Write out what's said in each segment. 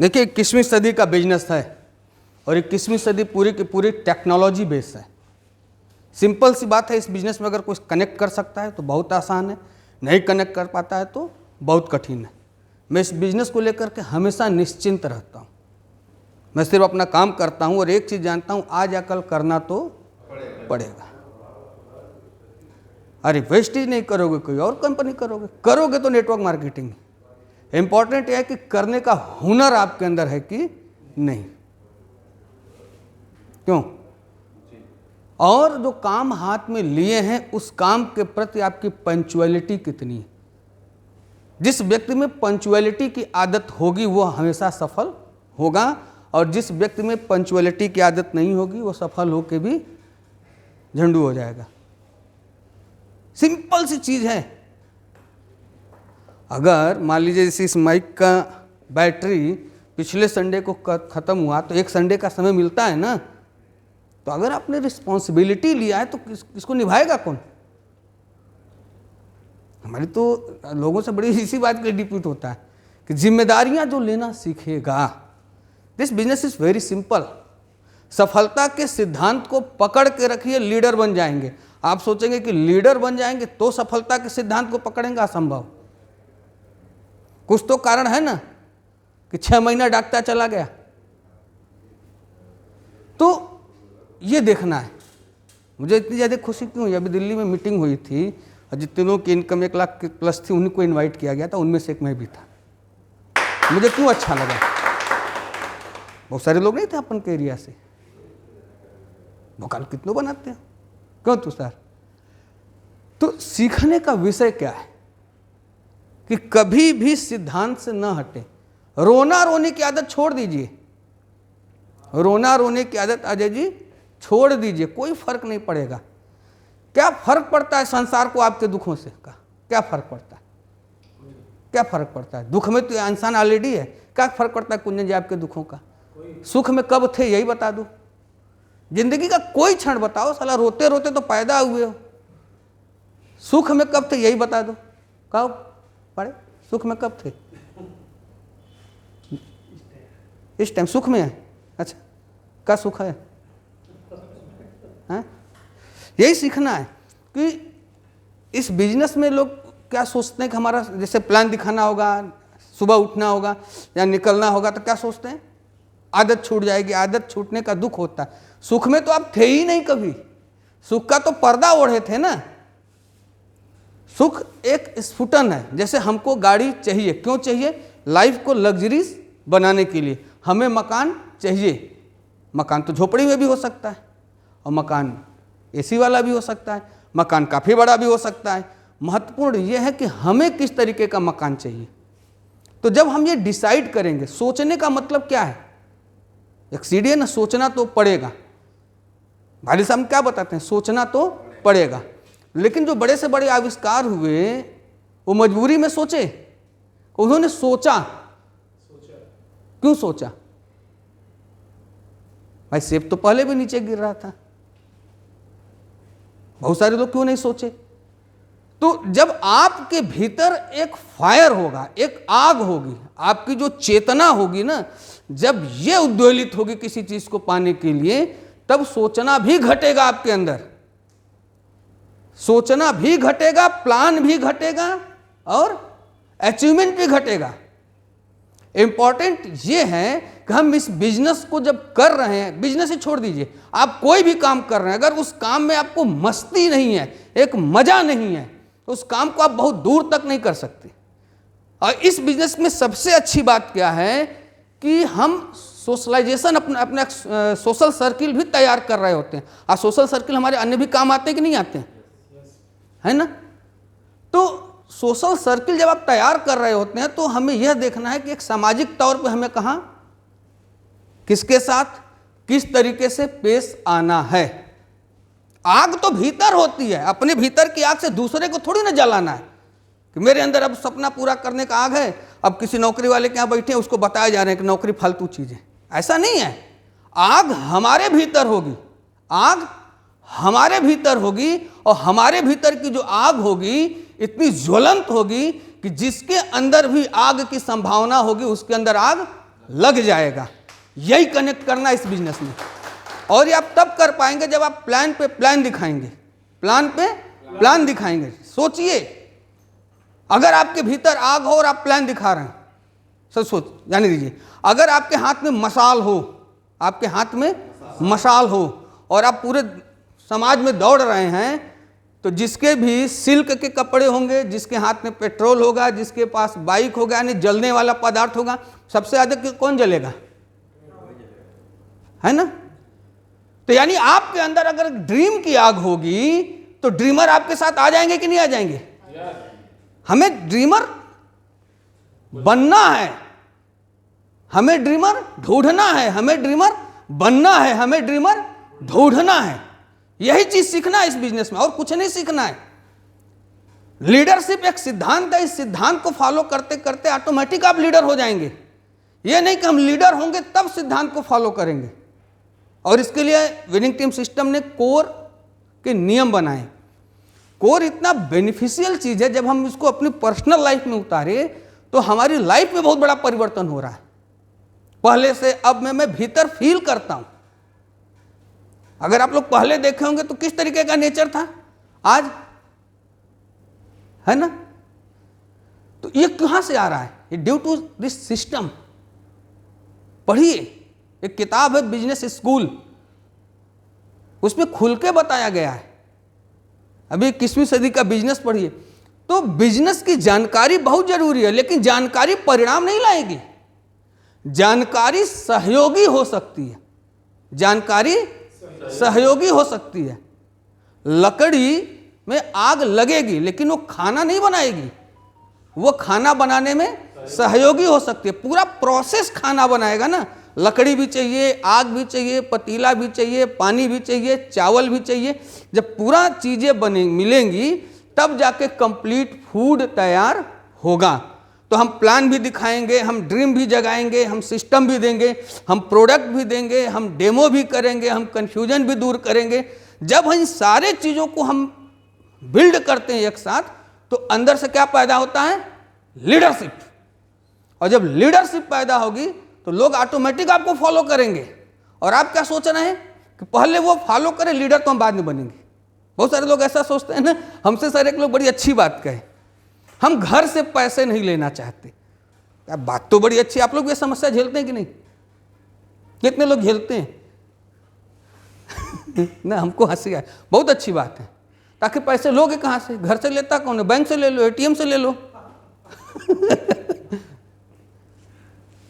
देखिए 21वीं सदी का बिजनेस है और 21वीं सदी पूरी की पूरी टेक्नोलॉजी बेस्ड है। सिंपल सी बात है, इस बिजनेस में अगर कोई कनेक्ट कर सकता है तो बहुत आसान है, नहीं कनेक्ट कर पाता है तो बहुत कठिन है। मैं इस बिजनेस को लेकर के हमेशा निश्चिंत रहता हूँ। मैं सिर्फ अपना काम करता हूँ और एक चीज़ जानता हूँ, आज या कल करना तो पड़ेगा। अरे वेस्टेज नहीं करोगे, कोई और कंपनी करोगे तो नेटवर्क मार्केटिंग। इंपॉर्टेंट यह है कि करने का हुनर आपके अंदर है कि नहीं, क्यों? और जो काम हाथ में लिए हैं उस काम के प्रति आपकी पंक्चुअलिटी कितनी है। जिस व्यक्ति में पंक्चुअलिटी की आदत होगी वो हमेशा सफल होगा, और जिस व्यक्ति में पंक्चुअलिटी की आदत नहीं होगी वो सफल होकर भी झंडू हो जाएगा। सिंपल सी चीज है। अगर मान लीजिए जैसे इस माइक का बैटरी पिछले संडे को ख़त्म हुआ तो एक संडे का समय मिलता है ना, तो अगर आपने रिस्पॉन्सिबिलिटी लिया है तो इसको निभाएगा कौन? हमारी तो लोगों से बड़ी इसी बात के लिए डिप्यूट होता है कि जिम्मेदारियां जो लेना सीखेगा। This business is very simple. सफलता के सिद्धांत को पकड़ के रखिए, लीडर बन जाएंगे। आप सोचेंगे कि लीडर बन जाएंगे तो सफलता के सिद्धांत को पकड़ेंगे, असंभव। कुछ तो कारण है ना कि 6 महीना डाकता चला गया। तो ये देखना है। मुझे इतनी ज़्यादा खुशी क्यों हुई, अभी दिल्ली में मीटिंग हुई थी और जितने लोगों की इनकम 1 लाख प्लस थी उन्हीं को इनवाइट किया गया था, उनमें से एक मैं भी था। मुझे क्यों अच्छा लगा, बहुत सारे लोग नहीं थे अपन के एरिया से। दुकान कितनों बनाते हैं, क्यों तुषार? तो सीखने का विषय क्या है कि कभी भी सिद्धांत से न हटे। रोना रोने की आदत छोड़ दीजिए, रोना रोने की आदत अजय जी छोड़ दीजिए, कोई फर्क नहीं पड़ेगा। क्या फर्क पड़ता है संसार को आपके दुखों से? का क्या फर्क पड़ता है? क्या फर्क पड़ता है? दुख में तो इंसान ऑलरेडी है। क्या फर्क पड़ता है कुंजन जी आपके दुखों का? सुख में कब थे यही बता दो। जिंदगी का कोई क्षण बताओ, साला रोते रोते तो पैदा हुए हो। सुख में कब थे यही बता दो। कब पड़े सुख में कब थे? इस टाइम सुख में है। अच्छा, क्या सुख है? यही सीखना है कि इस बिजनेस में लोग क्या सोचते हैं कि हमारा जैसे प्लान दिखाना होगा, सुबह उठना होगा या निकलना होगा, तो क्या सोचते हैं? आदत छूट जाएगी। आदत छूटने का दुख होता है। सुख में तो आप थे ही नहीं कभी। सुख का तो पर्दा ओढ़े थे ना। सुख एक स्फुटन है। जैसे हमको गाड़ी चाहिए, क्यों चाहिए? लाइफ को लग्जरीज बनाने के लिए। हमें मकान चाहिए। मकान तो झोपड़ी में भी हो सकता है और मकान एसी वाला भी हो सकता है, मकान काफ़ी बड़ा भी हो सकता है। महत्वपूर्ण यह है कि हमें किस तरीके का मकान चाहिए। तो जब हम ये डिसाइड करेंगे, सोचने का मतलब क्या है? एक सीढ़ी है ना, सोचना तो पड़ेगा। भाई साहब क्या बताते हैं? सोचना तो पड़ेगा। लेकिन जो बड़े से बड़े आविष्कार हुए वो मजबूरी में सोचे, उन्होंने सोचा। क्यों सोचा? भाई सेब तो पहले भी नीचे गिर रहा था। बहुत सारे लोग क्यों नहीं सोचे? तो जब आपके भीतर एक फायर होगा, एक आग होगी, आपकी जो चेतना होगी ना, जब ये उद्वेलित होगी किसी चीज को पाने के लिए, तब सोचना भी घटेगा आपके अंदर। सोचना भी घटेगा, प्लान भी घटेगा और अचीवमेंट भी घटेगा। इंपॉर्टेंट ये है कि हम इस बिजनेस को जब कर रहे हैं, बिजनेस ही छोड़ दीजिए, आप कोई भी काम कर रहे हैं, अगर उस काम में आपको मस्ती नहीं है, एक मजा नहीं है, तो उस काम को आप बहुत दूर तक नहीं कर सकते। और इस बिजनेस में सबसे अच्छी बात क्या है कि हम सोशलाइजेशन, अपना सोशल सर्किल भी तैयार कर रहे होते हैं। और सोशल सर्किल हमारे अन्य भी काम आते हैं कि नहीं आते हैं? है ना? तो सोशल सर्किल जब आप तैयार कर रहे होते हैं तो हमें यह देखना है कि एक सामाजिक तौर पे हमें कहाँ, किसके साथ, किस तरीके से पेश आना है। आग तो भीतर होती है, अपने भीतर की आग से दूसरे को थोड़ी ना जलाना है कि मेरे अंदर अब सपना पूरा करने का आग है, अब किसी नौकरी वाले के यहाँ बैठे हैं उसको बताया जा रहा है कि नौकरी फालतू चीज है। ऐसा नहीं है। आग हमारे भीतर होगी, आग हमारे भीतर होगी, और हमारे भीतर की जो आग होगी इतनी ज्वलंत होगी कि जिसके अंदर भी आग की संभावना होगी उसके अंदर आग लग जाएगा। यही कनेक्ट करना इस बिजनेस में। और ये आप तब कर पाएंगे जब आप प्लान पे प्लान दिखाएंगे, प्लान पे प्लान दिखाएंगे। सोचिए, अगर आपके भीतर आग हो और आप प्लान दिखा रहे हैं, सोच जाने दीजिए, अगर आपके हाथ में मशाल हो, आपके हाथ में मशाल हो और आप पूरे समाज में दौड़ रहे हैं, तो जिसके भी सिल्क के कपड़े होंगे, जिसके हाथ में पेट्रोल होगा, जिसके पास बाइक होगा, यानी जलने वाला पदार्थ होगा, सबसे अधिक कौन जलेगा? है ना? तो यानी आपके अंदर अगर ड्रीम की आग होगी तो ड्रीमर आपके साथ आ जाएंगे कि नहीं आ जाएंगे? हमें ड्रीमर बनना है, हमें ड्रीमर ढूंढना है, हमें ड्रीमर बनना है, हमें ड्रीमर ढूंढना है। यही चीज सीखना है इस बिजनेस में, और कुछ नहीं सीखना है। लीडरशिप एक सिद्धांत है, इस सिद्धांत को फॉलो करते करते ऑटोमेटिक आप लीडर हो जाएंगे। यह नहीं कि हम लीडर होंगे तब सिद्धांत को फॉलो करेंगे। और इसके लिए विनिंग टीम सिस्टम ने कोर के नियम बनाए। कोर इतना बेनिफिशियल चीज है, जब हम इसको अपनी पर्सनल लाइफ में उतारे तो हमारी लाइफ में बहुत बड़ा परिवर्तन हो रहा है। पहले से अब मैं भीतर फील करता हूं। अगर आप लोग पहले देखे होंगे तो किस तरीके का नेचर था, आज है ना? तो ये कहां से आ रहा है? ये ड्यू टू दिस सिस्टम। पढ़िए, एक किताब है बिजनेस स्कूल, उसमें खुल के बताया गया है। अभी 21वीं सदी का बिजनेस पढ़िए। तो बिजनेस की जानकारी बहुत जरूरी है, लेकिन जानकारी परिणाम नहीं लाएगी। जानकारी सहयोगी हो सकती है, जानकारी सहयोगी हो सकती है। लकड़ी में आग लगेगी लेकिन वो खाना नहीं बनाएगी, वो खाना बनाने में सहयोगी हो सकती है। पूरा प्रोसेस खाना बनाएगा ना। लकड़ी भी चाहिए, आग भी चाहिए, पतीला भी चाहिए, पानी भी चाहिए, चावल भी चाहिए। जब पूरा चीजें बने मिलेंगी तब जाके कंप्लीट फूड तैयार होगा। तो हम प्लान भी दिखाएंगे, हम ड्रीम भी जगाएंगे, हम सिस्टम भी देंगे, हम प्रोडक्ट भी देंगे, हम डेमो भी करेंगे, हम कंफ्यूजन भी दूर करेंगे। जब इन सारे चीज़ों को हम बिल्ड करते हैं एक साथ, तो अंदर से क्या पैदा होता है? लीडरशिप। और जब लीडरशिप पैदा होगी तो लोग ऑटोमेटिक आपको फॉलो करेंगे। और आप क्या सोच रहे हैं कि पहले वो फॉलो करें, लीडर तो हम बाद में बनेंगे। बहुत सारे लोग ऐसा सोचते हैं ना। हमसे सर एक लोग बड़ी अच्छी बात कहे, हम घर से पैसे नहीं लेना चाहते। यार बात तो बड़ी अच्छी। आप लोग ये समस्या झेलते हैं कि नहीं? कितने लोग झेलते हैं? ना, हमको हंसी आए। बहुत अच्छी बात है। ताकि पैसे लोगे कहाँ से? घर से लेता कौन है? बैंक से ले लो, एटीएम से ले लो,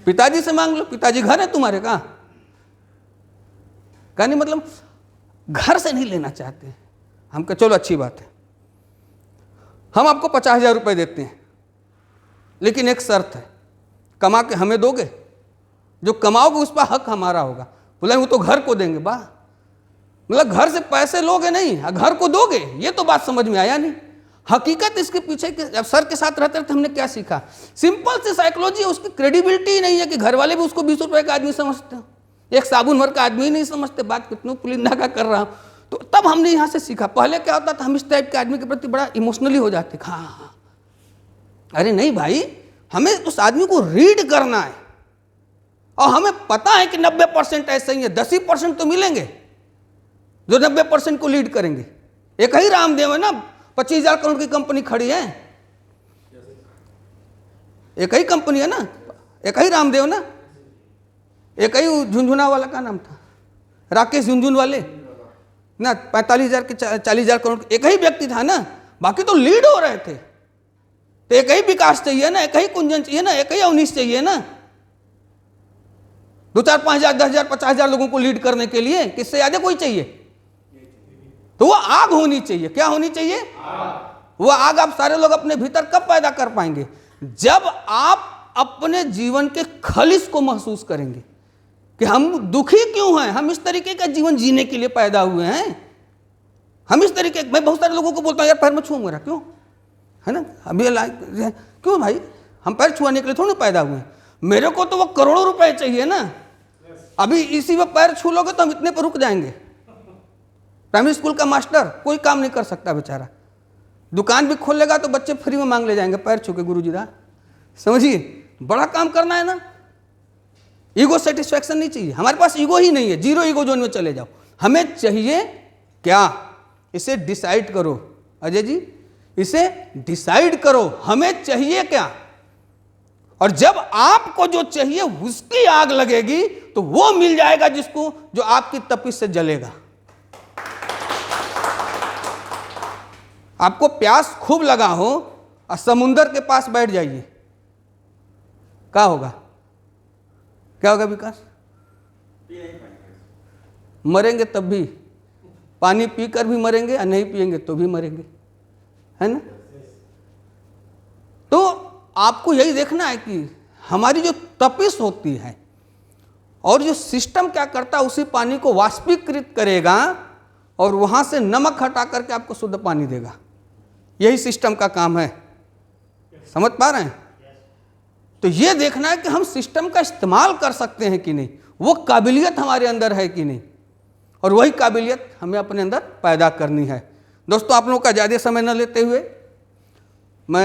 पिताजी से मांग लो। पिताजी घर है तुम्हारे? कहाँ? नहीं, मतलब घर से नहीं लेना चाहते। हम कह चलो अच्छी बात है, हम आपको 50,000 रुपये देते हैं, लेकिन एक शर्त है, कमा के हमें दोगे, जो कमाओगे उस पर हक हमारा होगा। बोला वो तो घर को देंगे। वाह, मतलब घर से पैसे लोगे नहीं, घर को दोगे। ये तो बात समझ में आया नहीं। हकीकत इसके पीछे जब सर के साथ रहते रहते हमने क्या सीखा? सिंपल सी साइकोलॉजी है, उसकी क्रेडिबिलिटी ही नहीं है कि घर वाले भी उसको 20 रुपए का आदमी समझते हो, एक साबुन भर का आदमी ही नहीं समझते। बात कितनों पुलिंदा का कर रहा हूँ। तो तब हमने यहाँ से सीखा। पहले क्या होता था, हम इस टाइप के आदमी के प्रति बड़ा इमोशनली हो जाते। हाँ, अरे नहीं भाई, हमें उस आदमी को रीड करना है। और हमें पता है कि 90% ऐसे ही है, 10% तो मिलेंगे जो 90% को लीड करेंगे। एक ही रामदेव है ना, 25,000 करोड़ की कंपनी खड़ी है, एक ही कंपनी है ना, एक ही रामदेव ना, एक ही झुंझुना वाला का नाम था, राकेश झुंझुन वाले ना, 45,000 के 40,000 करोड़, एक ही व्यक्ति था ना, बाकी तो लीड हो रहे थे। तो एक ही विकास चाहिए ना, एक ही कुंजन चाहिए ना, एक ही अवनीश चाहिए ना। 2-4, 5,000, 10,000, 50,000 लोगों को लीड करने के लिए किससे ज्यादा कोई चाहिए? तो वो आग होनी चाहिए। क्या होनी चाहिए? वो आग आप सारे लोग अपने भीतर कब पैदा कर पाएंगे? जब आप अपने जीवन के खलिश को महसूस करेंगे कि हम दुखी क्यों हैं, हम इस तरीके का जीवन जीने के लिए पैदा हुए हैं। हम इस तरीके, मैं बहुत सारे लोगों को बोलता हूँ यार पैर में छू मेरा, क्यों? है ना, अभी क्यों भाई? हम पैर छुआने के लिए थोड़ी पैदा हुए हैं। मेरे को तो वो करोड़ों रुपए चाहिए ना। अभी इसी में पैर छू लोगे तो हम इतने पर रुक जाएंगे। प्राइमरी स्कूल का मास्टर कोई काम नहीं कर सकता बेचारा, दुकान भी खोल लेगा तो बच्चे फ्री में मांग ले जाएंगे पैर छू के, गुरुजी दा। समझिए, बड़ा काम करना है ना। ईगो सेटिस्फैक्शन नहीं चाहिए, हमारे पास ईगो ही नहीं है, जीरो ईगो जोन में चले जाओ। हमें चाहिए क्या, इसे डिसाइड करो। अजय जी, इसे डिसाइड करो, हमें चाहिए क्या। और जब आपको जो चाहिए उसकी आग लगेगी तो वो मिल जाएगा जिसको, जो आपकी तपिश से जलेगा। आपको प्यास खूब लगा हो और समुंदर के पास बैठ जाइए, क्या होगा, क्या होगा विकास? मरेंगे तब भी, पानी पीकर भी मरेंगे और नहीं पिएंगे तो भी मरेंगे, है ना। तो आपको यही देखना है कि हमारी जो तपिश होती है और जो सिस्टम क्या करता है, उसी पानी को वाष्पीकृत करेगा और वहां से नमक हटा करके आपको शुद्ध पानी देगा। यही सिस्टम का काम है, समझ पा रहे हैं। तो ये देखना है कि हम सिस्टम का इस्तेमाल कर सकते हैं कि नहीं, वो काबिलियत हमारे अंदर है कि नहीं, और वही काबिलियत हमें अपने अंदर पैदा करनी है। दोस्तों, आप लोगों का ज़्यादा समय न लेते हुए मैं